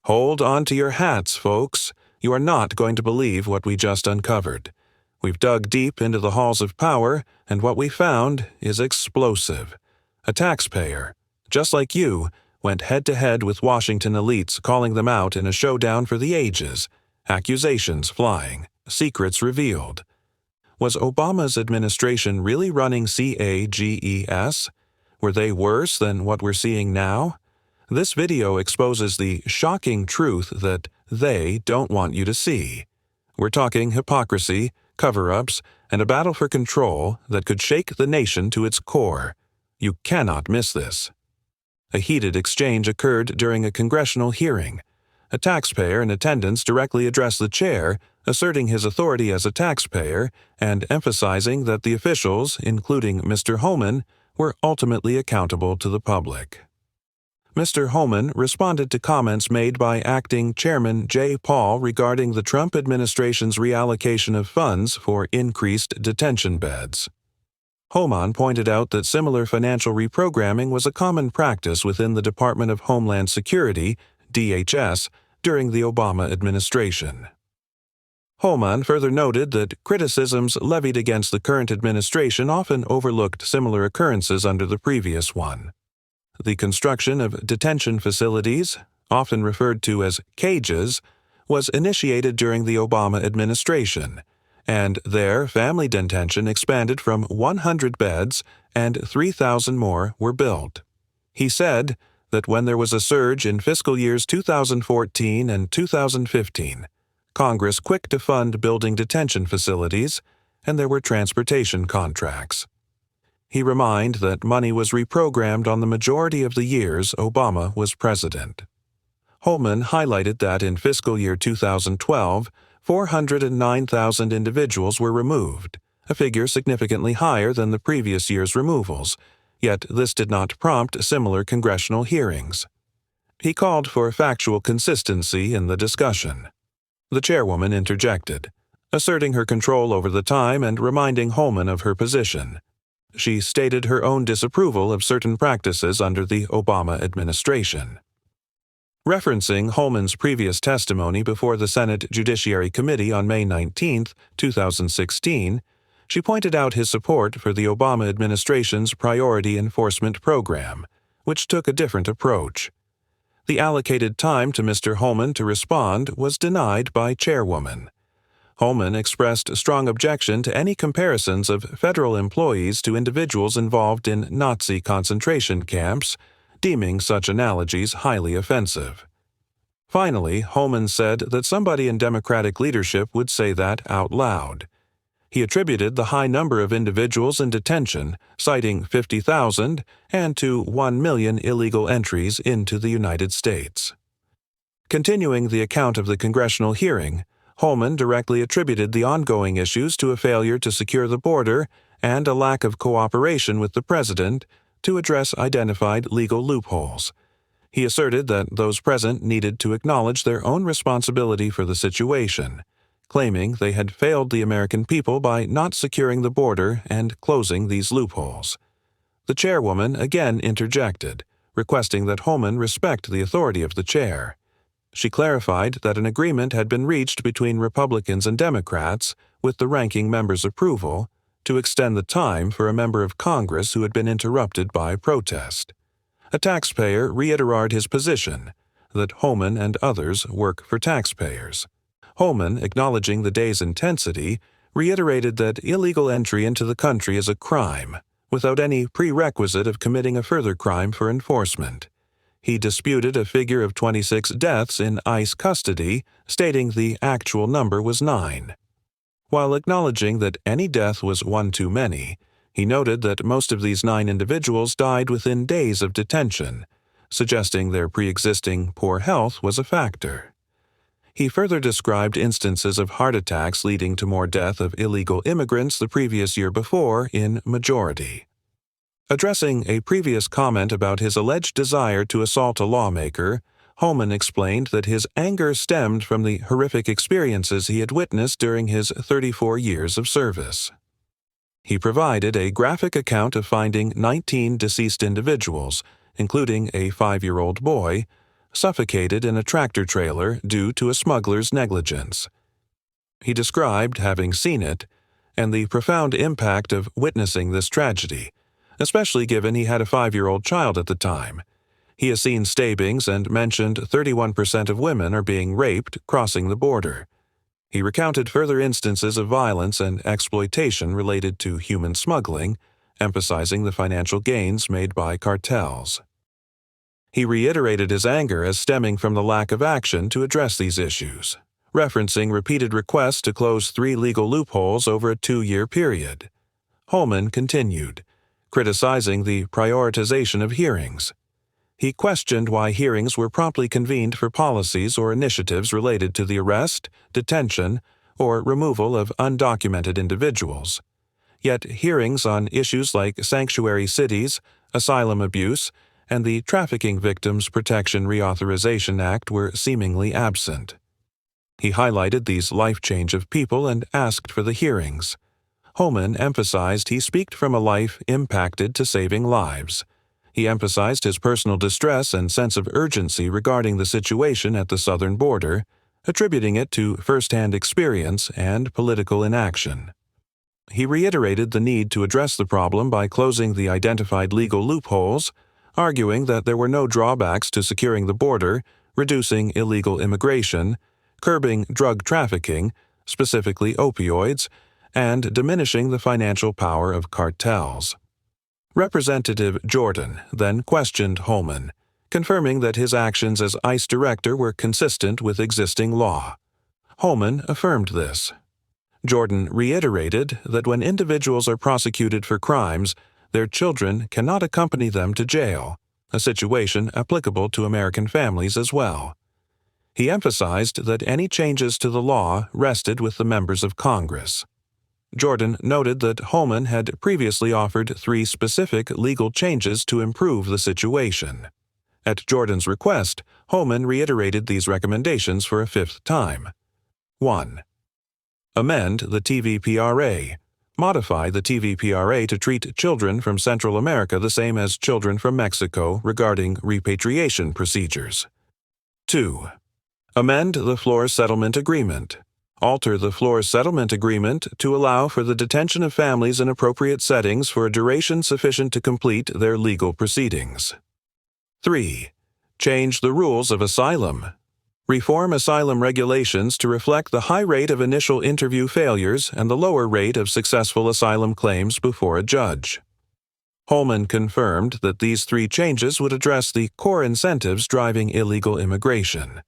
Hold on to your hats, folks. You are not going to believe what we just uncovered. We've dug deep into the halls of power, and what we found is explosive. A taxpayer, just like you, went head-to-head with Washington elites, calling them out in a showdown for the ages. Accusations flying, secrets revealed. Was Obama's administration really running CAGES? Were they worse than what we're seeing now? This video exposes the shocking truth that they don't want you to see. We're talking hypocrisy, cover-ups, and a battle for control that could shake the nation to its core. You cannot miss this. A heated exchange occurred during a congressional hearing. A taxpayer in attendance directly addressed the chair, asserting his authority as a taxpayer and emphasizing that the officials, including Mr. Holman, were ultimately accountable to the public. Mr. Holman responded to comments made by Acting Chairman Jay Paul regarding the Trump administration's reallocation of funds for increased detention beds. Holman pointed out that similar financial reprogramming was a common practice within the Department of Homeland Security, DHS, during the Obama administration. Holman further noted that criticisms levied against the current administration often overlooked similar occurrences under the previous one. The construction of detention facilities, often referred to as cages, was initiated during the Obama administration, and there family detention expanded from 100 beds and 3,000 more were built. He said that when there was a surge in fiscal years 2014 and 2015, Congress quick to fund building detention facilities, and there were transportation contracts. He reminded that money was reprogrammed on the majority of the years Obama was president. Holman highlighted that in fiscal year 2012, 409,000 individuals were removed, a figure significantly higher than the previous year's removals, yet this did not prompt similar congressional hearings. He called for factual consistency in the discussion. The chairwoman interjected, asserting her control over the time and reminding Holman of her position. She stated her own disapproval of certain practices under the Obama administration. Referencing Holman's previous testimony before the Senate Judiciary Committee on May 19, 2016, she pointed out his support for the Obama administration's Priority Enforcement Program, which took a different approach. The allocated time to Mr. Holman to respond was denied by Chairwoman. Holman expressed strong objection to any comparisons of federal employees to individuals involved in Nazi concentration camps, deeming such analogies highly offensive. Finally, Holman said that somebody in Democratic leadership would say that out loud. He attributed the high number of individuals in detention, citing 50,000, and to 1 million illegal entries into the United States. Continuing the account of the congressional hearing, Holman directly attributed the ongoing issues to a failure to secure the border and a lack of cooperation with the president to address identified legal loopholes. He asserted that those present needed to acknowledge their own responsibility for the situation, claiming they had failed the American people by not securing the border and closing these loopholes. The chairwoman again interjected, requesting that Holman respect the authority of the chair. She clarified that an agreement had been reached between Republicans and Democrats, with the ranking member's approval, to extend the time for a member of Congress who had been interrupted by protest. A taxpayer reiterated his position that Holman and others work for taxpayers. Holman, acknowledging the day's intensity, reiterated that illegal entry into the country is a crime, without any prerequisite of committing a further crime for enforcement. He disputed a figure of 26 deaths in ICE custody, stating the actual number was 9. While acknowledging that any death was one too many, he noted that most of these 9 individuals died within days of detention, suggesting their pre-existing poor health was a factor. He further described instances of heart attacks leading to more death of illegal immigrants the previous year before in majority. Addressing a previous comment about his alleged desire to assault a lawmaker, Holman explained that his anger stemmed from the horrific experiences he had witnessed during his 34 years of service. He provided a graphic account of finding 19 deceased individuals, including a 5-year-old boy, suffocated in a tractor trailer due to a smuggler's negligence. He described having seen it and the profound impact of witnessing this tragedy, especially given he had a 5-year-old child at the time. He has seen stabbings and mentioned 31% of women are being raped crossing the border. He recounted further instances of violence and exploitation related to human smuggling, emphasizing the financial gains made by cartels. He reiterated his anger as stemming from the lack of action to address these issues, referencing repeated requests to close 3 legal loopholes over a 2-year period. Holman continued, criticizing the prioritization of hearings. He questioned why hearings were promptly convened for policies or initiatives related to the arrest, detention, or removal of undocumented individuals. Yet hearings on issues like sanctuary cities, asylum abuse, and the Trafficking Victims Protection Reauthorization Act were seemingly absent. He highlighted these life change of people and asked for the hearings. Holman emphasized he speaks from a life impacted to saving lives. He emphasized his personal distress and sense of urgency regarding the situation at the southern border, attributing it to first-hand experience and political inaction. He reiterated the need to address the problem by closing the identified legal loopholes, arguing that there were no drawbacks to securing the border, reducing illegal immigration, curbing drug trafficking, specifically opioids, and diminishing the financial power of cartels. Representative Jordan then questioned Holman, confirming that his actions as ICE director were consistent with existing law. Holman affirmed this. Jordan reiterated that when individuals are prosecuted for crimes, their children cannot accompany them to jail, a situation applicable to American families as well. He emphasized that any changes to the law rested with the members of Congress. Jordan noted that Holman had previously offered 3 specific legal changes to improve the situation. At Jordan's request, Holman reiterated these recommendations for a 5th time. 1. Amend the TVPRA. Modify the TVPRA to treat children from Central America the same as children from Mexico regarding repatriation procedures. 2. Amend the Floor Settlement Agreement. Alter the Floor Settlement Agreement to allow for the detention of families in appropriate settings for a duration sufficient to complete their legal proceedings. 3. Change the rules of asylum. Reform asylum regulations to reflect the high rate of initial interview failures and the lower rate of successful asylum claims before a judge. Holman confirmed that these 3 changes would address the core incentives driving illegal immigration.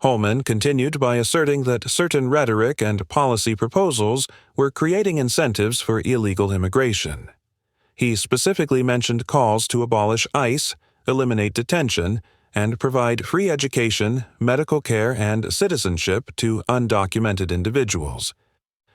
Holman continued by asserting that certain rhetoric and policy proposals were creating incentives for illegal immigration. He specifically mentioned calls to abolish ICE, eliminate detention, and provide free education, medical care, and citizenship to undocumented individuals.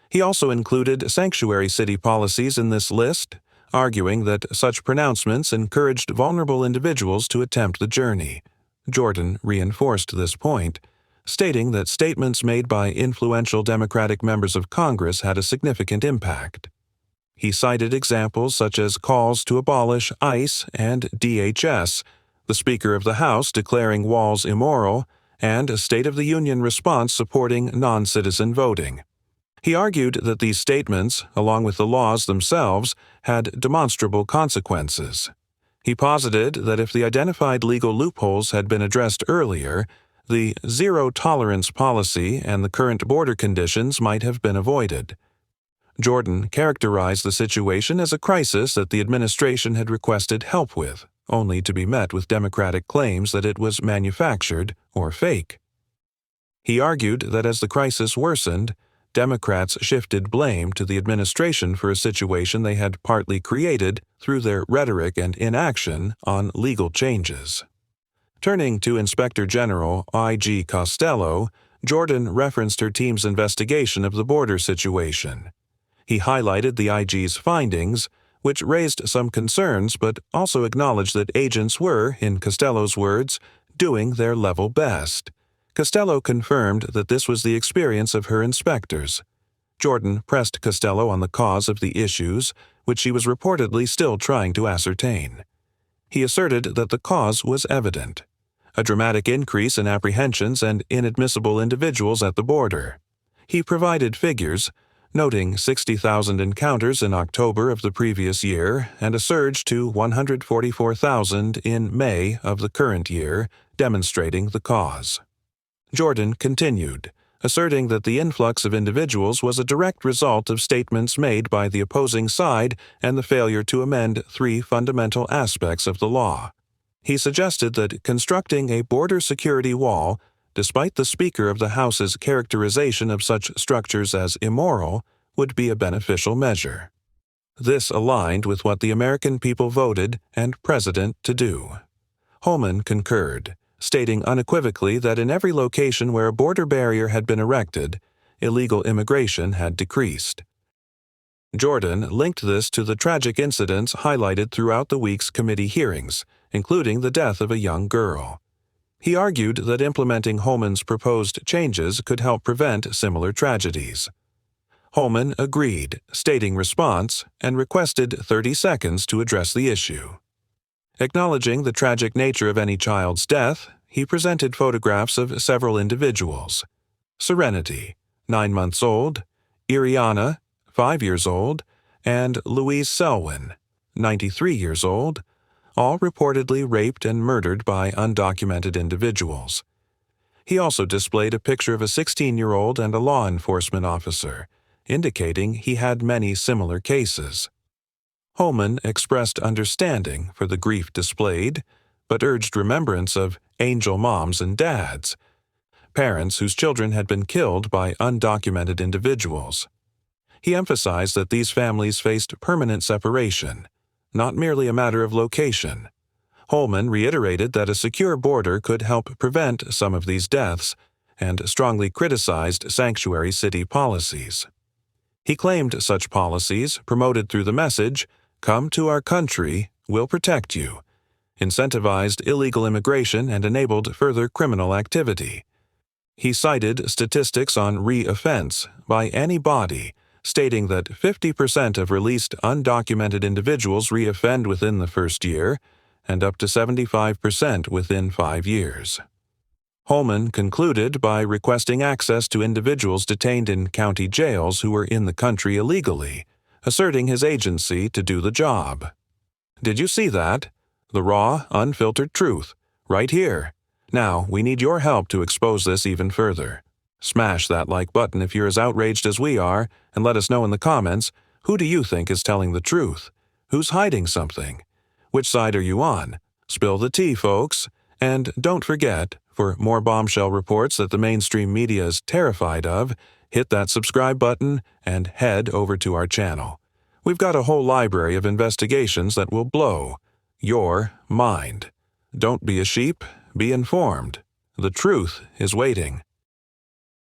He also included sanctuary city policies in this list, arguing that such pronouncements encouraged vulnerable individuals to attempt the journey. Jordan reinforced this point, stating that statements made by influential Democratic members of Congress had a significant impact. He cited examples such as calls to abolish ICE and DHS, the Speaker of the House declaring walls immoral, and a State of the Union response supporting non-citizen voting. He argued that these statements, along with the laws themselves, had demonstrable consequences. He posited that if the identified legal loopholes had been addressed earlier, the zero-tolerance policy and the current border conditions might have been avoided. Jordan characterized the situation as a crisis that the administration had requested help with, only to be met with Democratic claims that it was manufactured or fake. He argued that as the crisis worsened, Democrats shifted blame to the administration for a situation they had partly created through their rhetoric and inaction on legal changes. Turning to Inspector General I.G. Costello, Jordan referenced her team's investigation of the border situation. He highlighted the IG's findings, which raised some concerns but also acknowledged that agents were, in Costello's words, doing their level best. Costello confirmed that this was the experience of her inspectors. Jordan pressed Costello on the cause of the issues, which she was reportedly still trying to ascertain. He asserted that the cause was evident. a dramatic increase in apprehensions and inadmissible individuals at the border. He provided figures, noting 60,000 encounters in October of the previous year and a surge to 144,000 in May of the current year, demonstrating the cause. Jordan continued, asserting that the influx of individuals was a direct result of statements made by the opposing side and the failure to amend three fundamental aspects of the law. He suggested that constructing a border security wall, despite the Speaker of the House's characterization of such structures as immoral, would be a beneficial measure. This aligned with what the American people voted and President to do. Holman concurred, stating unequivocally that in every location where a border barrier had been erected, illegal immigration had decreased. Jordan linked this to the tragic incidents highlighted throughout the week's committee hearings, including the death of a young girl. He argued that implementing Holman's proposed changes could help prevent similar tragedies. Holman agreed, stating response, and requested 30 seconds to address the issue. Acknowledging the tragic nature of any child's death, he presented photographs of several individuals. Serenity, 9 months old, Iriana, 5 years old, and Louise Selwyn, 93 years old, all reportedly raped and murdered by undocumented individuals. He also displayed a picture of a 16-year-old and a law enforcement officer, indicating he had many similar cases. Holman expressed understanding for the grief displayed, but urged remembrance of angel moms and dads, parents whose children had been killed by undocumented individuals. He emphasized that these families faced permanent separation, not merely a matter of location. Holman reiterated that a secure border could help prevent some of these deaths, and strongly criticized sanctuary city policies. He claimed such policies, promoted through the message, "Come to our country, we'll protect you," incentivized illegal immigration and enabled further criminal activity. He cited statistics on re-offense by any body, stating that 50% of released undocumented individuals re-offend within the first year, and up to 75% within 5 years. Holman concluded by requesting access to individuals detained in county jails who were in the country illegally, asserting his agency to do the job. Did you see that? The raw, unfiltered truth, right here. Now, we need your help to expose this even further. Smash that like button if you're as outraged as we are, and let us know in the comments, who do you think is telling the truth? Who's hiding something? Which side are you on? Spill the tea, folks. And don't forget, for more bombshell reports that the mainstream media is terrified of, hit that subscribe button and head over to our channel. We've got a whole library of investigations that will blow your mind. Don't be a sheep, be informed. The truth is waiting.